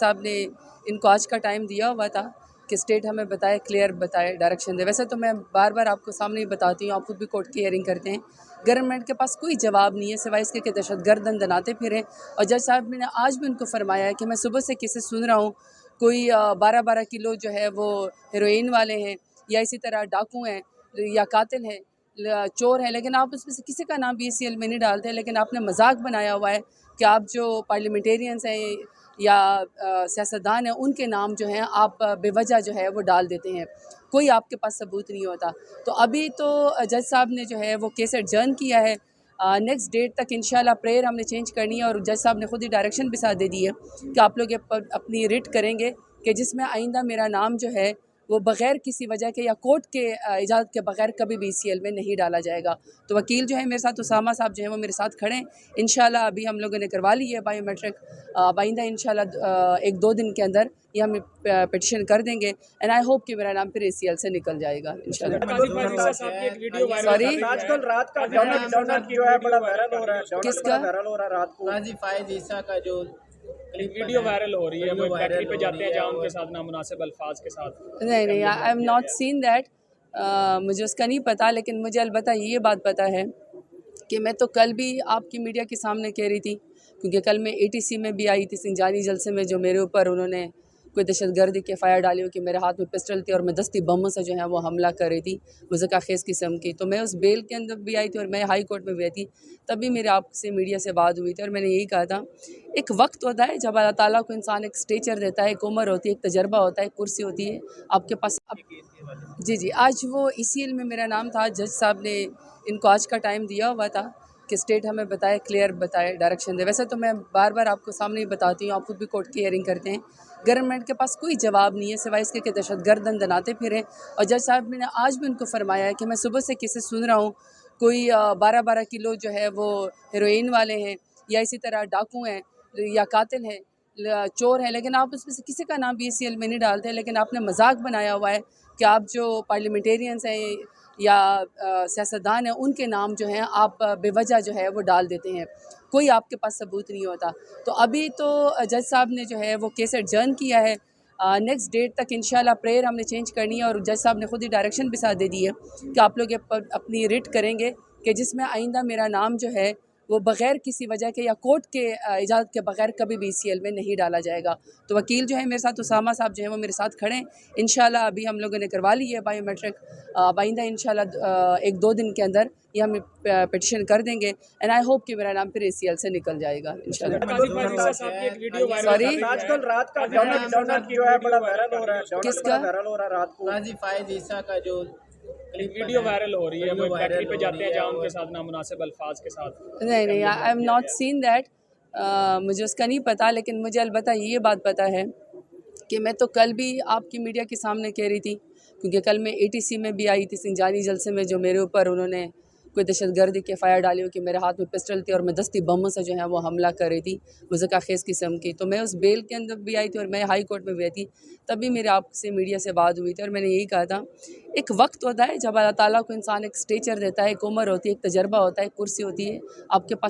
साहब ने इनको आज का टाइम दिया हुआ था कि स्टेट हमें बताए, क्लियर बताए, डायरेक्शन दे। वैसे तो मैं बार बार आपको सामने ही बताती हूँ, आप खुद भी कोर्ट की हियरिंग करते हैं। गवर्नमेंट के पास कोई जवाब नहीं है सिवाय इसके कि दहशतगर्द दनाते फिरें। और जज साहब ने आज भी उनको फरमाया है कि मैं सुबह से किसे सुन रहा हूँ, कोई 12-12 किलो जो है वो हेरोइन वाले हैं, या इसी तरह डाकू हैं, या कातिल हैं, चोर है, लेकिन आप उसमें से किसी का नाम BACL में नहीं डालते। लेकिन आपने मजाक बनाया हुआ है कि आप जो पार्लियामेंटेरियंस हैं या सियासतदान हैं, उनके नाम जो हैं आप बेवजह जो है वो डाल देते हैं, कोई आपके पास सबूत नहीं होता। तो अभी तो जज साहब ने जो है वो केस एडजर्न किया है, नेक्स्ट डेट तक इंशाल्लाह प्रेयर हमने चेंज करनी है। और जज साहब ने खुद ही डायरेक्शन भी साथ दे दी है कि आप लोग अपनी रिट करेंगे कि जिसमें आइंदा मेरा नाम जो है वो बग़ैर किसी वजह के या कोर्ट के इजाज़त के बग़ैर कभी भी BCL में नहीं डाला जाएगा। तो वकील जो है मेरे साथ, उसामा साहब जो है वो मेरे साथ खड़े हैं। इंशाल्लाह अभी हम लोगों ने करवा ली है बायोमेट्रिक, आइंदा इंशाल्लाह 1-2 दिन के अंदर ये हम पिटिशन कर देंगे। एंड आई होप कि मेरा नाम फिर ACL से निकल जाएगा इंशाल्लाह। सॉरी, आजकल रात का डोनर किया है, बड़ा वायरल हो रहा है। किसका? वायरल हो रहा है रात को गाजी फायज ईसा का जो वीडियो वायरल हो रही है, वो फैक्ट्री पे जाते हैं जहाँ उनके साथ नामुनासिब अल्फाज के साथ। नहीं, I am not seen that. मुझे उसका नहीं पता, लेकिन मुझे अलबत्ता ये बात पता है कि मैं तो कल भी आपकी मीडिया के सामने कह रही थी, क्योंकि कल मैं ATC में भी आई थी सिंजानी जलसे में, जो मेरे ऊपर उन्होंने कोई दहशतगर्दी के फायर डाली हो कि मेरे हाथ में पिस्टल थी और मैं दस्ती बमों से जो है वो हमला कर रही थी, मुज़क्का-खेज़ किस्म की। तो मैं उस बेल के अंदर भी आई थी और मैं हाई कोर्ट में भी आई थी, तभी मेरे आपसे मीडिया से बात हुई थी और मैंने यही कहा था, एक वक्त होता है जब अल्लाह ताला को इंसान एक स्टेचर देता है, एक उम्र होती है, एक तजर्बा होता है, एक कुर्सी होती है आपके पास। जी, आज वो ECL में मेरा नाम था। जज साहब ने इनको आज का टाइम दिया हुआ था कि स्टेट हमें बताए, क्लियर बताए, डायरेक्शन दे। वैसे तो मैं बार बार आपको सामने ही बताती हूँ, आप खुद भी कोर्ट की हियरिंग करते हैं। गवर्नमेंट के पास कोई जवाब नहीं है सिवाय इसके कि दहशतगर्द दनाते फिरें। और जज साहब ने आज भी उनको फरमाया है कि मैं सुबह से किसे सुन रहा हूँ, कोई 12-12 किलो जो है वो हेरोइन वाले हैं, या इसी तरह डाकू हैं, या कातिल हैं, चोर है, लेकिन आप उसमें से किसी का नाम BACL में नहीं डालते। लेकिन आपने मजाक बनाया हुआ है कि आप जो पार्लियामेंटेरियंस हैं या सियासतदान हैं, उनके नाम जो हैं आप बेवजह जो है वो डाल देते हैं, कोई आपके पास सबूत नहीं होता। तो अभी तो जज साहब ने जो है वो केस एडजर्न किया है, नेक्स्ट डेट तक इंशाल्लाह प्रेयर हमने चेंज करनी है। और जज साहब ने खुद ही डायरेक्शन भी साथ दे दी है कि आप लोग अपनी रिट करेंगे कि जिसमें आइंदा मेरा नाम जो है वो बग़ैर किसी वजह के या कोर्ट के इजाज़त के बग़ैर कभी भी BCL में नहीं डाला जाएगा। तो वकील जो है मेरे साथ, उसामा साहब जो है वो मेरे साथ खड़े हैं। इंशाल्लाह अभी हम लोगों ने करवा ली है बायोमेट्रिक, आइंदा इंशाल्लाह 1-2 दिन के अंदर ये हम पिटिशन कर देंगे। एंड आई होप कि मेरा नाम फिर ACL से निकल जाएगा इंशाल्लाह। सॉरी, आजकल रात का डोनर किया है, बड़ा वायरल हो रहा है। किसका? वायरल हो रहा है रात को गाजी फायज ईसा का जो वीडियो वायरल हो रही है, वो फैक्ट्री पे जाते हैं जहाँ उनके साथ नामुनासिब अल्फाज के साथ। नहीं, I am not seen that. मुझे उसका नहीं पता, लेकिन मुझे अलबत्ता ये बात पता है कि मैं तो कल भी आपकी मीडिया के सामने कह रही थी, क्योंकि कल मैं ATC में भी आई थी सिंजानी जलसे में, जो मेरे ऊपर उन्होंने कोई दहशतगर्दी के फायर डाली हो कि मेरे हाथ में पिस्टल थी और मैं दस्ती बमों से जो है वो हमला कर रही थी, मुज़क्का-खेज़ किस्म की। तो मैं उस बेल के अंदर भी आई थी और मैं हाई कोर्ट में भी आई थी, तभी मेरे आपसे मीडिया से बात हुई थी और मैंने यही कहा था, एक वक्त होता है जब अल्लाह ताला को इंसान एक स्टेचर देता है, एक उम्र होती है, एक तजर्बा होता है, एक कुर्सी होती है आपके पास।